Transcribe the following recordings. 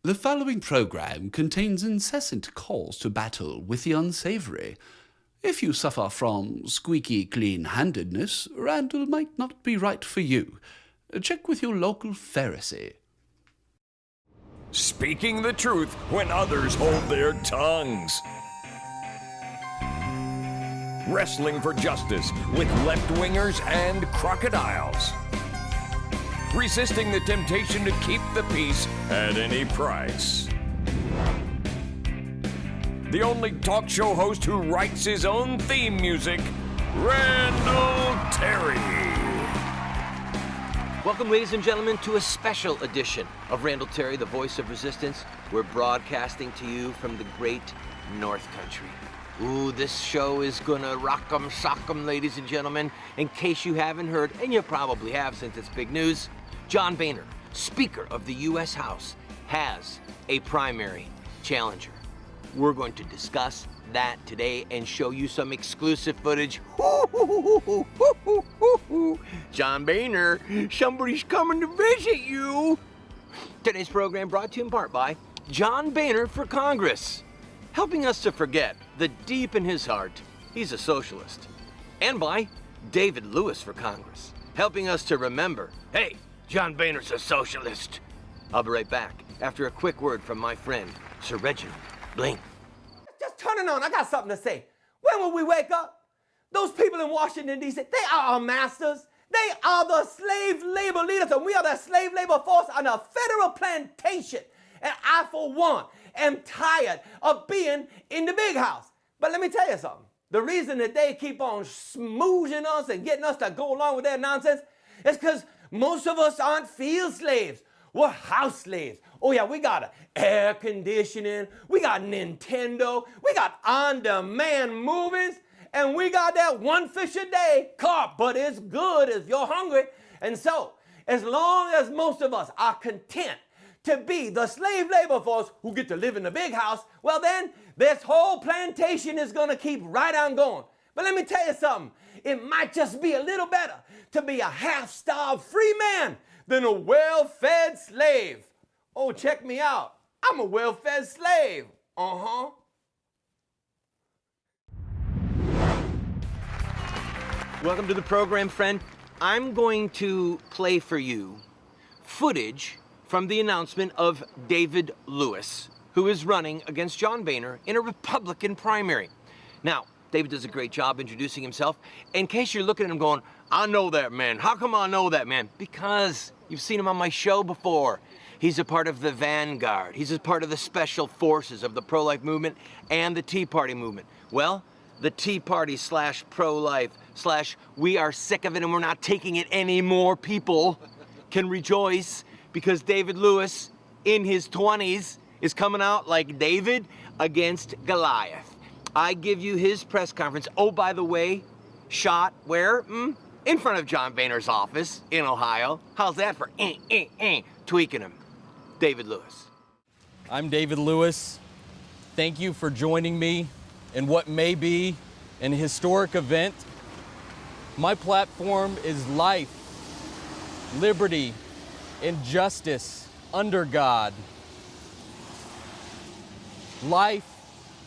The following program contains incessant calls to battle with the unsavory. If you suffer from squeaky clean-handedness, Randall might not be right for you. Check with your local Pharisee. Speaking the truth when others hold their tongues. Wrestling for justice with left-wingers and crocodiles. Resisting the temptation to keep the peace at any price. The only talk show host who writes his own theme music, Randall Terry. Welcome, ladies and gentlemen, to a special edition of Randall Terry, the voice of resistance. We're broadcasting to you from the great North Country. Ooh, this show is gonna rock 'em, sock 'em, ladies and gentlemen. In case you haven't heard, and you probably have since it's big news, John Boehner, Speaker of the U.S. House, has a primary challenger. We're going to discuss that today and show you some exclusive footage. John Boehner, somebody's coming to visit you. Today's program brought to you in part by John Boehner for Congress, helping us to forget that deep in his heart, he's a socialist. And by David Lewis for Congress, helping us to remember, hey, John Boehner's a socialist. I'll be right back after a quick word from my friend, Sir Reginald Bling. Just turn it on. I got something to say. When will we wake up? Those people in Washington, D.C., they are our masters. They are the slave labor leaders, and we are the slave labor force on a federal plantation. And I, for one, am tired of being in the big house. But let me tell you something. The reason that they keep on smoozing us and getting us to go along with their nonsense is because most of us aren't field slaves. We're house slaves. Oh yeah, we got air conditioning, we got Nintendo, we got on-demand movies, and we got that one fish a day carp, but it's good if you're hungry. And so, as long as most of us are content to be the slave labor force who get to live in the big house, well then, this whole plantation is gonna keep right on going. But let me tell you something, it might just be a little better to be a half-starved free man than a well-fed slave. Oh, check me out. I'm a well-fed slave. Welcome to the program, friend. I'm going to play for you footage from the announcement of David Lewis, who is running against John Boehner in a Republican primary. Now, David does a great job introducing himself. In case you're looking at him going, I know that man. How come I know that man? Because you've seen him on my show before. He's a part of the vanguard. He's a part of the special forces of the pro-life movement and the Tea Party movement. Well, the Tea Party / pro-life / we are sick of it and we're not taking it anymore people can rejoice because David Lewis in his 20s is coming out like David against Goliath. I give you his press conference. Oh, by the way, shot where? In front of John Boehner's office in Ohio. How's that for tweaking him? David Lewis. I'm David Lewis. Thank you for joining me in what may be an historic event. My platform is life, liberty, and justice under God. Life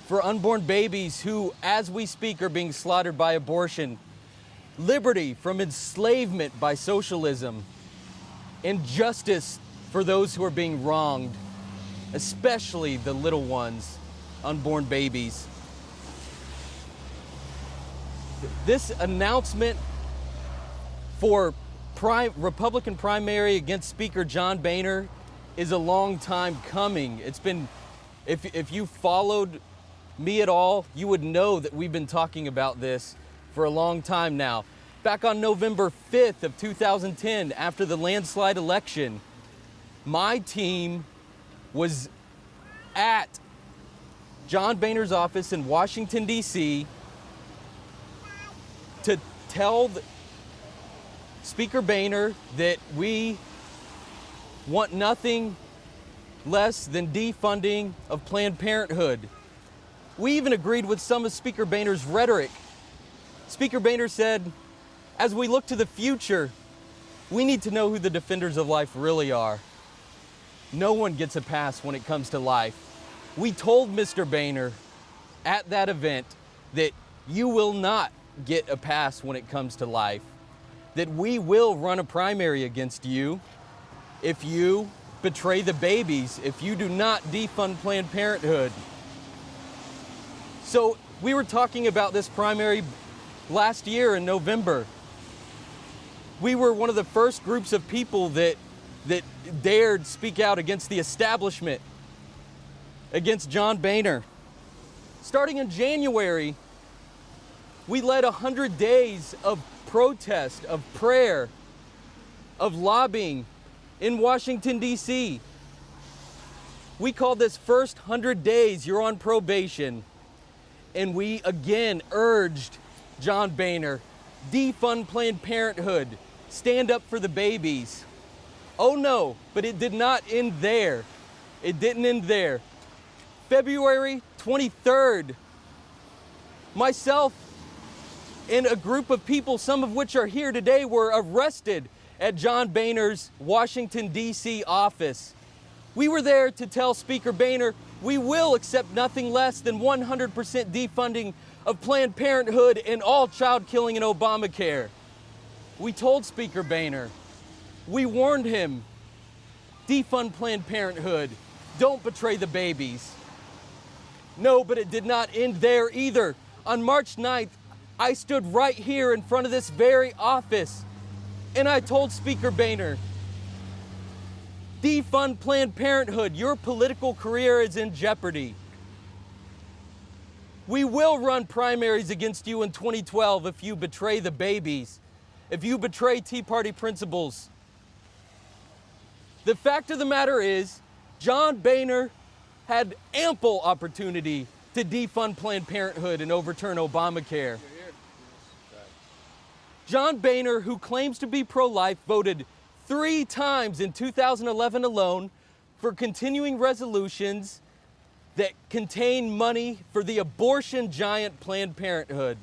for unborn babies who, as we speak, are being slaughtered by abortion. Liberty from enslavement by socialism. And justice for those who are being wronged, especially the little ones, unborn babies. This announcement for Republican primary against Speaker John Boehner is a long time coming. It's been, if you followed me at all, you would know that we've been talking about this for a long time now. Back on November 5th of 2010, after the landslide election, my team was at John Boehner's office in Washington, D.C. to tell Speaker Boehner that we want nothing less than defunding of Planned Parenthood. We even agreed with some of Speaker Boehner's rhetoric. Speaker Boehner said, as we look to the future, we need to know who the defenders of life really are. No one gets a pass when it comes to life. We told Mr. Boehner at that event that you will not get a pass when it comes to life, that we will run a primary against you if you betray the babies, if you do not defund Planned Parenthood. So we were talking about this primary last year in November. We were one of the first groups of people that dared speak out against the establishment, against John Boehner. Starting in January, we led 100 days of protest, of prayer, of lobbying in Washington, D.C. We called this first 100 days, you're on probation. And we again urged John Boehner, defund Planned Parenthood, stand up for the babies. Oh no, but it did not end there. It didn't end there. February 23rd, myself and a group of people, some of which are here today, were arrested at John Boehner's Washington, D.C. office. We were there to tell Speaker Boehner, we will accept nothing less than 100% defunding of Planned Parenthood and all child killing in Obamacare. We told Speaker Boehner, we warned him, defund Planned Parenthood, don't betray the babies. No, but it did not end there either. On March 9th, I stood right here in front of this very office and I told Speaker Boehner, defund Planned Parenthood, your political career is in jeopardy. We will run primaries against you in 2012 if you betray the babies, if you betray Tea Party principles. The fact of the matter is, John Boehner had ample opportunity to defund Planned Parenthood and overturn Obamacare. John Boehner, who claims to be pro-life, voted 3 times in 2011 alone for continuing resolutions that contain money for the abortion giant Planned Parenthood.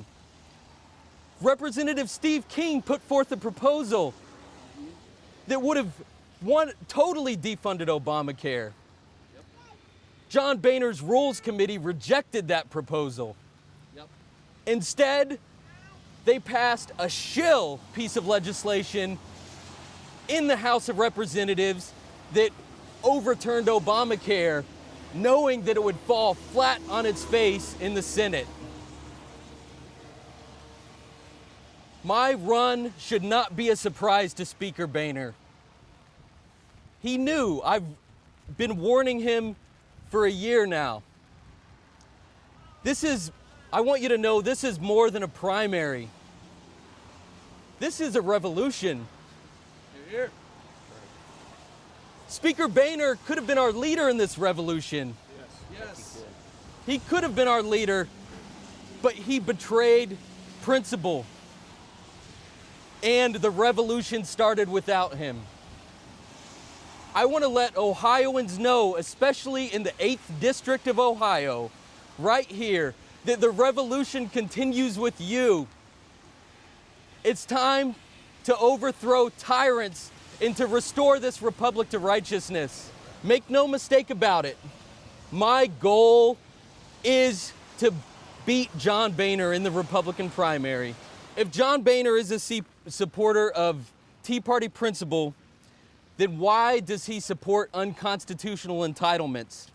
Representative Steve King put forth a proposal that would have totally defunded Obamacare. John Boehner's Rules Committee rejected that proposal. Instead, they passed a shill piece of legislation in the House of Representatives that overturned Obamacare, knowing that it would fall flat on its face in the Senate. My run should not be a surprise to Speaker Boehner. He knew. I've been warning him for a year now. I want you to know, this is more than a primary. This is a revolution. Here. Speaker Boehner could have been our leader in this revolution. Yes. He could have been our leader, but he betrayed principle. And the revolution started without him. I want to let Ohioans know, especially in the 8th District of Ohio, right here, that the revolution continues with you. It's time to overthrow tyrants and to restore this republic to righteousness. Make no mistake about it. My goal is to beat John Boehner in the Republican primary. If John Boehner is a supporter of Tea Party principle, then why does he support unconstitutional entitlements?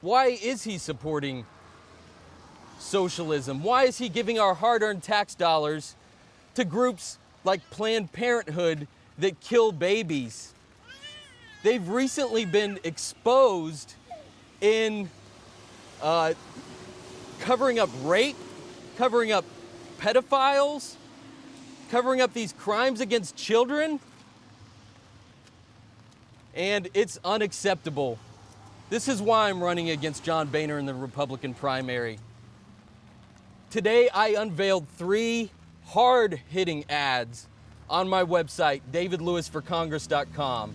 Why is he supporting socialism? Why is he giving our hard-earned tax dollars to groups like Planned Parenthood that kill babies? They've recently been exposed in covering up rape, covering up pedophiles, covering up these crimes against children. And it's unacceptable. This is why I'm running against John Boehner in the Republican primary. Today, I unveiled 3 hard-hitting ads on my website, davidlewisforcongress.com.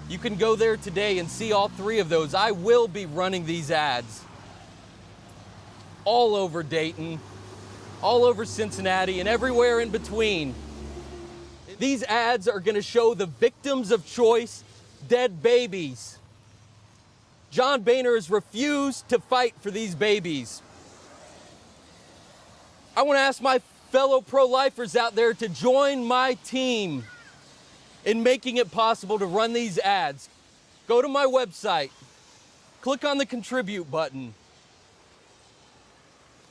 You can go there today and see all 3 of those. I will be running these ads all over Dayton, all over Cincinnati, and everywhere in between. These ads are going to show the victims of choice dead babies. John Boehner has refused to fight for these babies. I want to ask my fellow pro-lifers out there to join my team in making it possible to run these ads. Go to my website, click on the contribute button.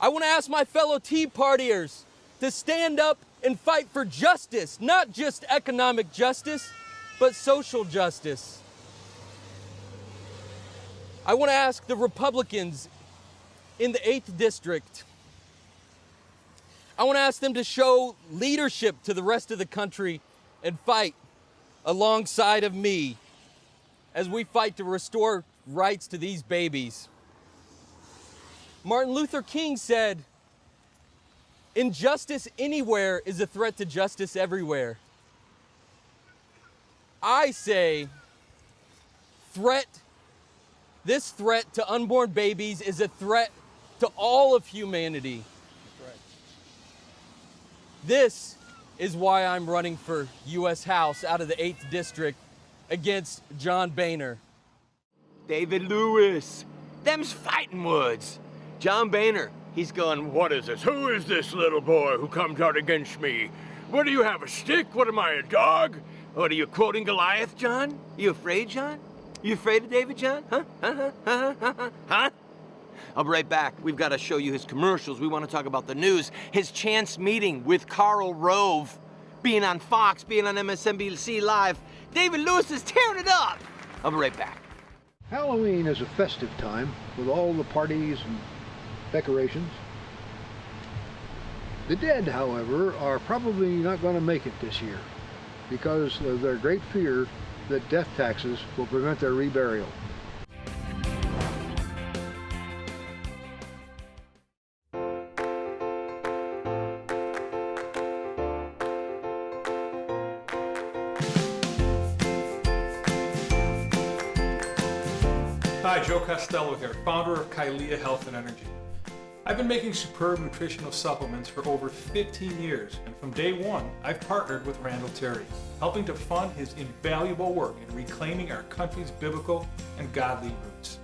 I want to ask my fellow Tea Partiers to stand up and fight for justice, not just economic justice, but social justice. I want to ask the Republicans in the 8th District, I want to ask them to show leadership to the rest of the country and fight alongside of me as we fight to restore rights to these babies. Martin Luther King said, "Injustice anywhere is a threat to justice everywhere." I say, this threat to unborn babies is a threat to all of humanity. This is why I'm running for U.S. House out of the 8th District against John Boehner. David Lewis, them's fighting words. John Boehner, he's going, what is this? Who is this little boy who comes out against me? What do you have, a stick? What am I, a dog? What, are you quoting Goliath, John? You afraid, John? You afraid of David, John? Huh? Huh? I'll be right back. We've got to show you his commercials. We want to talk about the news. His chance meeting with Karl Rove, being on Fox, being on MSNBC Live. David Lewis is tearing it up. I'll be right back. Halloween is a festive time with all the parties and decorations. The dead, however, are probably not going to make it this year because of their great fear that death taxes will prevent their reburial. Hi, Joe Costello here, founder of Kylea Health and Energy. I've been making superb nutritional supplements for over 15 years, and from day one, I've partnered with Randall Terry, helping to fund his invaluable work in reclaiming our country's biblical and godly roots.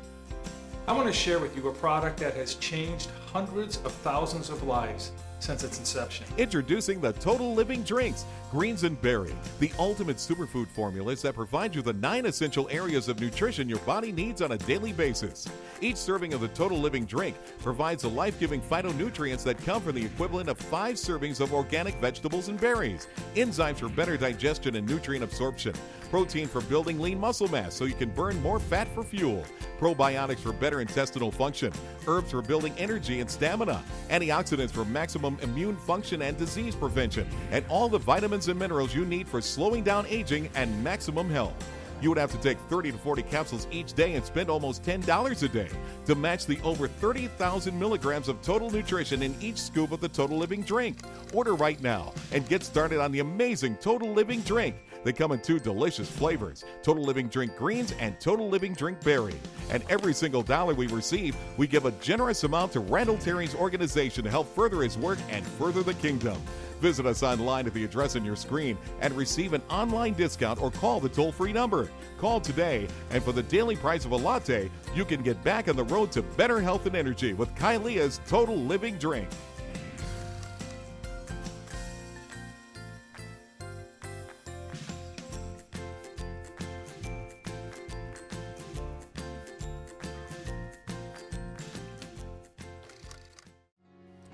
I want to share with you a product that has changed hundreds of thousands of lives since its inception. Introducing the Total Living Drinks, Greens and Berry, the ultimate superfood formulas that provide you the 9 essential areas of nutrition your body needs on a daily basis. Each serving of the Total Living Drink provides the life-giving phytonutrients that come from the equivalent of 5 servings of organic vegetables and berries, enzymes for better digestion and nutrient absorption, protein for building lean muscle mass so you can burn more fat for fuel, probiotics for better intestinal function, herbs for building energy and stamina, antioxidants for maximum immune function and disease prevention, and all the vitamins and minerals you need for slowing down aging and maximum health. You would have to take 30 to 40 capsules each day and spend almost $10 a day to match the over 30,000 milligrams of total nutrition in each scoop of the Total Living Drink. Order right now and get started on the amazing Total Living Drink. They come in 2 delicious flavors, Total Living Drink Greens and Total Living Drink Berry. And every single dollar we receive, we give a generous amount to Randall Terry's organization to help further his work and further the kingdom. Visit us online at the address on your screen and receive an online discount or call the toll-free number. Call today, and for the daily price of a latte, you can get back on the road to better health and energy with Kylea's Total Living Drink.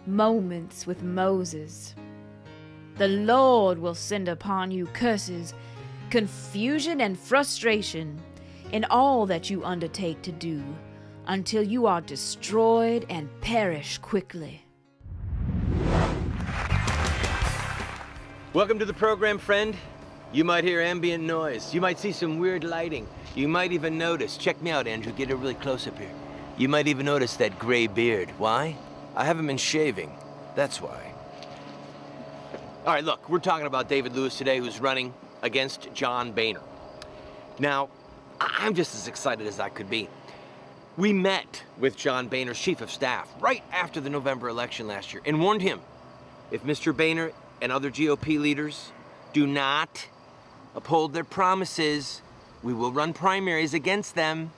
Moments with Moses. The Lord will send upon you curses, confusion, and frustration in all that you undertake to do, until you are destroyed and perish quickly. Welcome to the program, friend. You might hear ambient noise. You might see some weird lighting. You might even notice, check me out, Andrew, get a really close up here. You might even notice that gray beard. Why? I haven't been shaving. That's why. All right, look, we're talking about David Lewis today, who's running against John Boehner. Now, I'm just as excited as I could be. We met with John Boehner's chief of staff right after the November election last year and warned him, if Mr. Boehner and other GOP leaders do not uphold their promises, We will run primaries against them.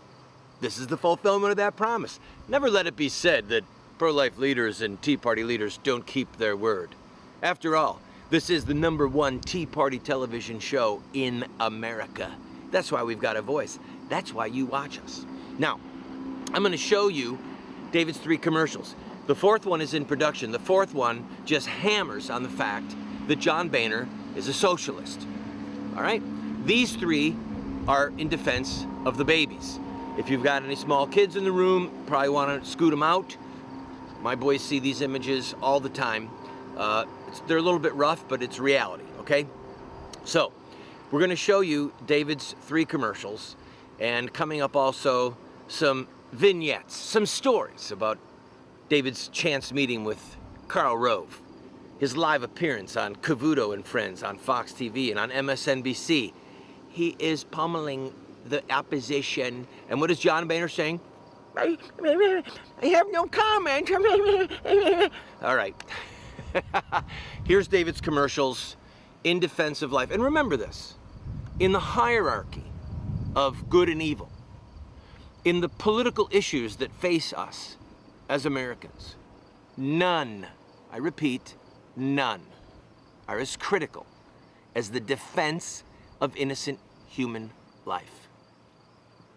This is the fulfillment of that promise. Never let it be said that pro-life leaders and Tea Party leaders don't keep their word. After all, this is the #1 Tea Party television show in America. That's why we've got a voice. That's why you watch us. Now, I'm going to show you David's 3 commercials. The 4th one is in production. The 4th one just hammers on the fact that John Boehner is a socialist. All right? These 3 are in defense of the babies. If you've got any small kids in the room, probably want to scoot them out. My boys see these images all the time. They're a little bit rough, but it's reality, okay? So, we're going to show you David's 3 commercials, and coming up also some vignettes, some stories about David's chance meeting with Karl Rove, his live appearance on Cavuto and Friends on Fox TV and on MSNBC. He is pummeling the opposition. And what is John Boehner saying? I have no comment. All right. Here's David's commercials in defense of life. And remember this, in the hierarchy of good and evil, in the political issues that face us as Americans, none, I repeat, none, are as critical as the defense of innocent human life.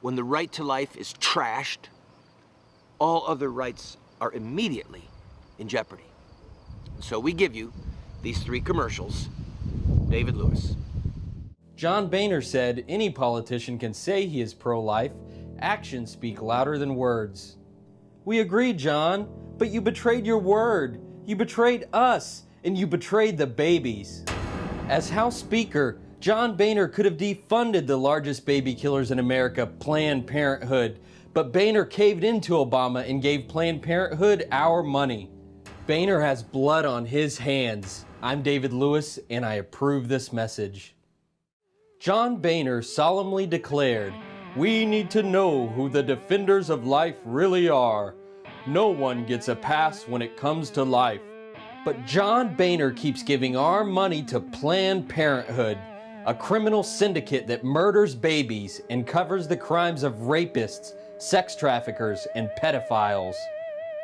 When the right to life is trashed, all other rights are immediately in jeopardy. So we give you these 3 commercials. David Lewis. John Boehner said any politician can say he is pro-life. Actions speak louder than words. We agree, John, but you betrayed your word. You betrayed us, and you betrayed the babies. As House Speaker, John Boehner could have defunded the largest baby killers in America, Planned Parenthood, but Boehner caved into Obama and gave Planned Parenthood our money. Boehner has blood on his hands. I'm David Lewis, and I approve this message. John Boehner solemnly declared, "We need to know who the defenders of life really are. No one gets a pass when it comes to life." But John Boehner keeps giving our money to Planned Parenthood, a criminal syndicate that murders babies and covers the crimes of rapists, sex traffickers, and pedophiles.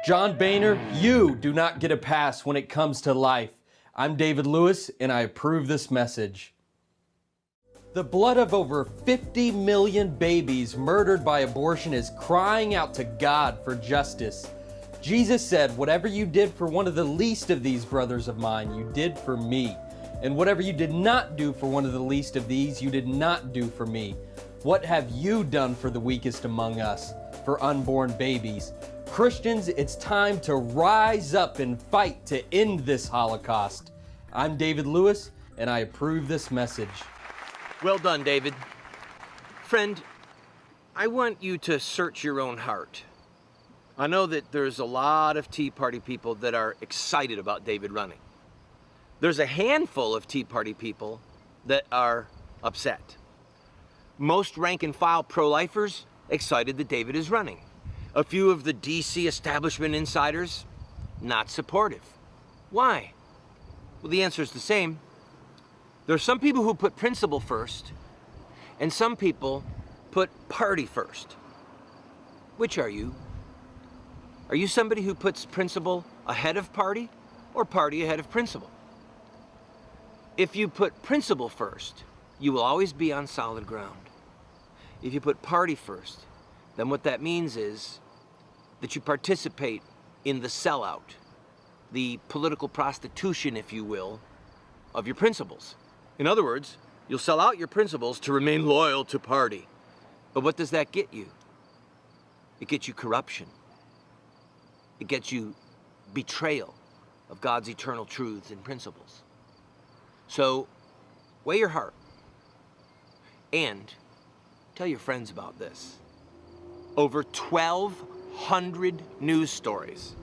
John Boehner, you do not get a pass when it comes to life. I'm David Lewis, and I approve this message. The blood of over 50 million babies murdered by abortion is crying out to God for justice. Jesus said, "Whatever you did for one of the least of these brothers of mine, you did for me. And whatever you did not do for one of the least of these, you did not do for me. What have you done for the weakest among us, for unborn babies?" Christians, it's time to rise up and fight to end this Holocaust. I'm David Lewis, and I approve this message. Well done, David. Friend, I want you to search your own heart. I know that there's a lot of Tea Party people that are excited about David running. There's a handful of Tea Party people that are upset. Most rank and file pro-lifers excited that David is running. A few of the DC establishment insiders, not supportive. Why? Well, the answer is the same. There are some people who put principle first, and some people put party first. Which are you? Are you somebody who puts principle ahead of party, or party ahead of principle? If you put principle first, you will always be on solid ground. If you put party first, then what that means is that you participate in the sellout, the political prostitution, if you will, of your principles. In other words, you'll sell out your principles to remain loyal to party. But what does that get you? It gets you corruption. It gets you betrayal of God's eternal truths and principles. So, weigh your heart and tell your friends about this. Over 1,200 news stories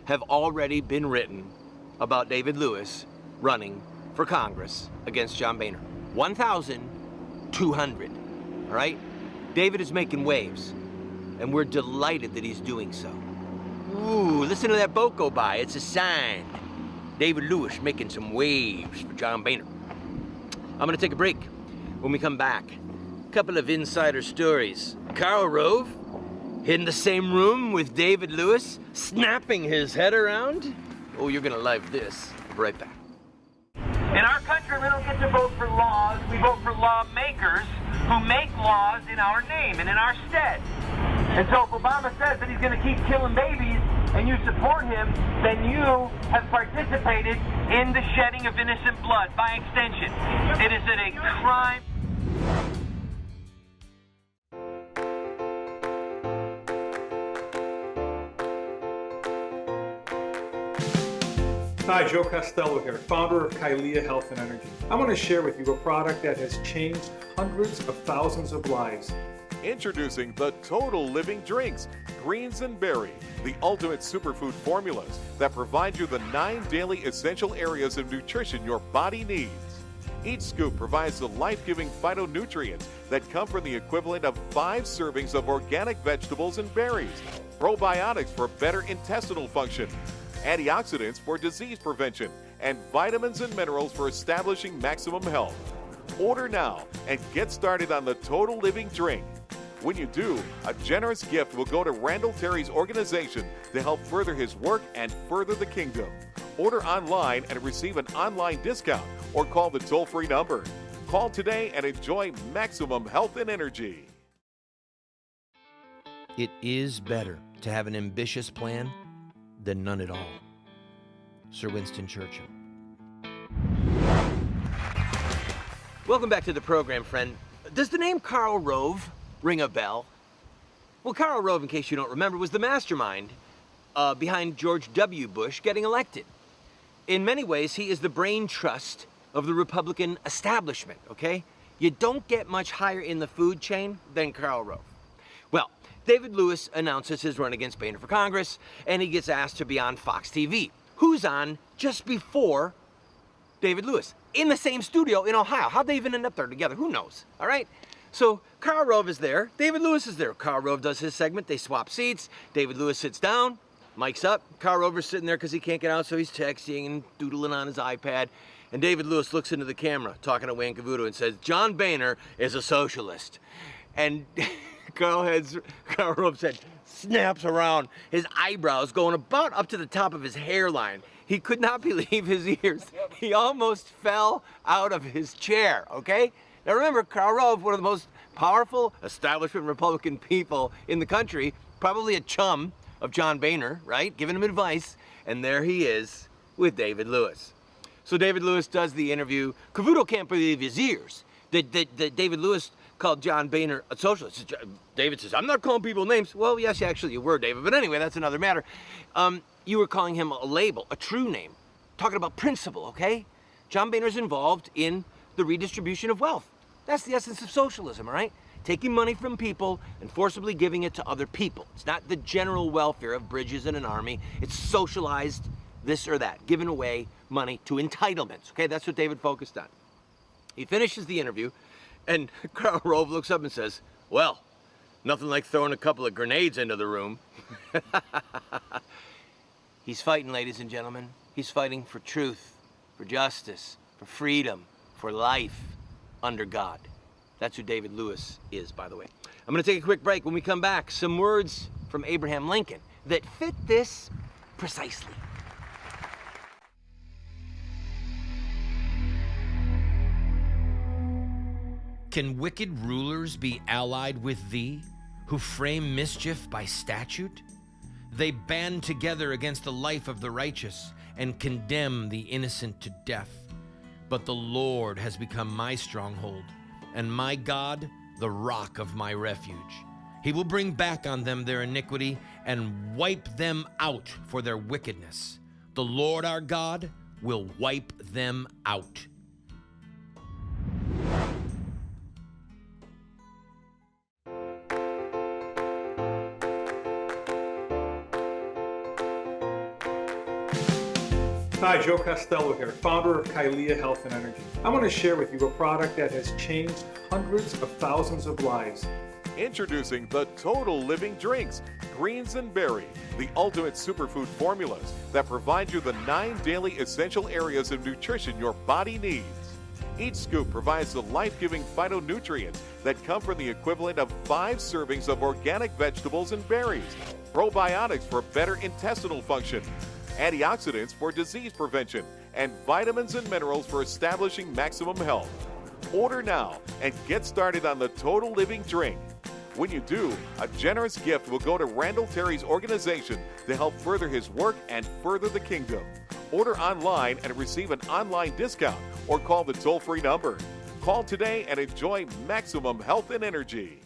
have already been written about David Lewis running for Congress against John Boehner. 1,200, all right? David is making waves, and we're delighted that he's doing so. Ooh, listen to that boat go by. It's a sign. David Lewis making some waves for John Boehner. I'm gonna take a break. When we come back, Couple of insider stories. Karl Rove, in the same room with David Lewis, snapping his head around. Oh, you're gonna love this. I'll be right back. In our country, we don't get to vote for laws. We vote for lawmakers who make laws in our name and in our stead. And so if Obama says that he's going to keep killing babies and you support him, then you have participated in the shedding of innocent blood by extension. It is a crime. Hi, Joe Costello here, founder of Kailea Health and Energy. I want to share with you a product that has changed hundreds of thousands of lives. Introducing the Total Living Drinks, Greens and Berry, the ultimate superfood formulas that provide you the 9 daily essential areas of nutrition your body needs. Each scoop provides the life-giving phytonutrients that come from the equivalent of 5 servings of organic vegetables and berries, probiotics for better intestinal function, antioxidants for disease prevention, and vitamins and minerals for establishing maximum health. Order now and get started on the Total Living Drink. When you do, a generous gift will go to Randall Terry's organization to help further his work and further the kingdom. Order online and receive an online discount or call the toll-free number. Call today and enjoy maximum health and energy. It is better to have an ambitious plan than none at all. Sir Winston Churchill. Welcome back to the program, friend. Does the name Karl Rove ring a bell? Well, Karl Rove, in case you don't remember, was the mastermind behind George W. Bush getting elected. In many ways, he is the brain trust of the Republican establishment, okay? You don't get much higher in the food chain than Karl Rove. Well, David Lewis announces his run against Boehner for Congress, and he gets asked to be on Fox TV. Who's on just before David Lewis? In the same studio in Ohio. How'd they even end up there together? Who knows, all right? So Karl Rove is there, David Lewis is there. Karl Rove does his segment, they swap seats, David Lewis sits down, mic's up, Karl Rove's sitting there because he can't get out, so he's texting and doodling on his iPad, and David Lewis looks into the camera, talking to Wayne Cavuto, and says, John Boehner is a socialist. And Karl Rove's head snaps around, his eyebrows going about up to the top of his hairline. He could not believe his ears. He almost fell out of his chair, okay? Now remember, Karl Rove, one of the most powerful establishment Republican people in the country, probably a chum of John Boehner, right? Giving him advice, and there he is with David Lewis. So David Lewis does the interview. Cavuto can't believe his ears. That David Lewis called John Boehner a socialist. David says, I'm not calling people names. Well, yes, actually you were, David, but anyway, that's another matter. You were calling him a label, a true name, talking about principle, okay? John Boehner's involved in the redistribution of wealth. That's the essence of socialism, all right? Taking money from people and forcibly giving it to other people. It's not the general welfare of bridges and an army. It's socialized this or that, giving away money to entitlements, okay? That's what David focused on. He finishes the interview, and Karl Rove looks up and says, well, nothing like throwing a couple of grenades into the room. He's fighting, ladies and gentlemen. He's fighting for truth, for justice, for freedom, for life under God. That's who David Lewis is, by the way. I'm going to take a quick break. When we come back, some words from Abraham Lincoln that fit this precisely. Can wicked rulers be allied with thee, who frame mischief by statute? They band together against the life of the righteous and condemn the innocent to death. But the Lord has become my stronghold, and my God, the rock of my refuge. He will bring back on them their iniquity and wipe them out for their wickedness. The Lord our God will wipe them out. Hi, Joe Costello here, founder of Kailea Health and Energy. I want to share with you a product that has changed hundreds of thousands of lives. Introducing the Total Living Drinks, Greens and Berry, the ultimate superfood formulas that provide you the 9 daily essential areas of nutrition your body needs. Each scoop provides the life-giving phytonutrients that come from the equivalent of 5 servings of organic vegetables and berries, probiotics for better intestinal function, antioxidants for disease prevention, and vitamins and minerals for establishing maximum health. Order now and get started on the Total Living Drink. When you do, a generous gift will go to Randall Terry's organization to help further his work and further the kingdom. Order online and receive an online discount or call the toll-free number. Call today and enjoy maximum health and energy.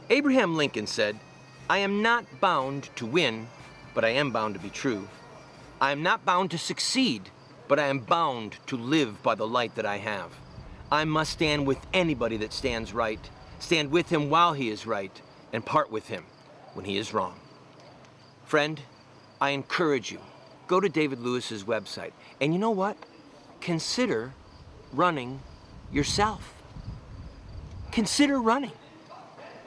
Abraham Lincoln said, "I am not bound to win, but I am bound to be true. I am not bound to succeed, but I am bound to live by the light that I have. I must stand with anybody that stands right, stand with him while he is right, and part with him when he is wrong." Friend, I encourage you, go to David Lewis's website, and you know what? Consider running yourself. Consider running.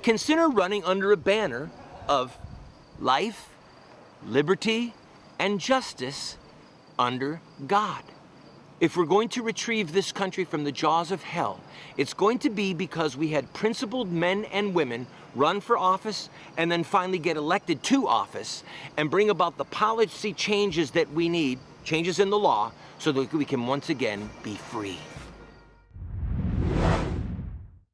Consider running under a banner of life, liberty, and justice under God. If we're going to retrieve this country from the jaws of hell, it's going to be because we had principled men and women run for office and then finally get elected to office and bring about the policy changes that we need, changes in the law, so that we can once again be free.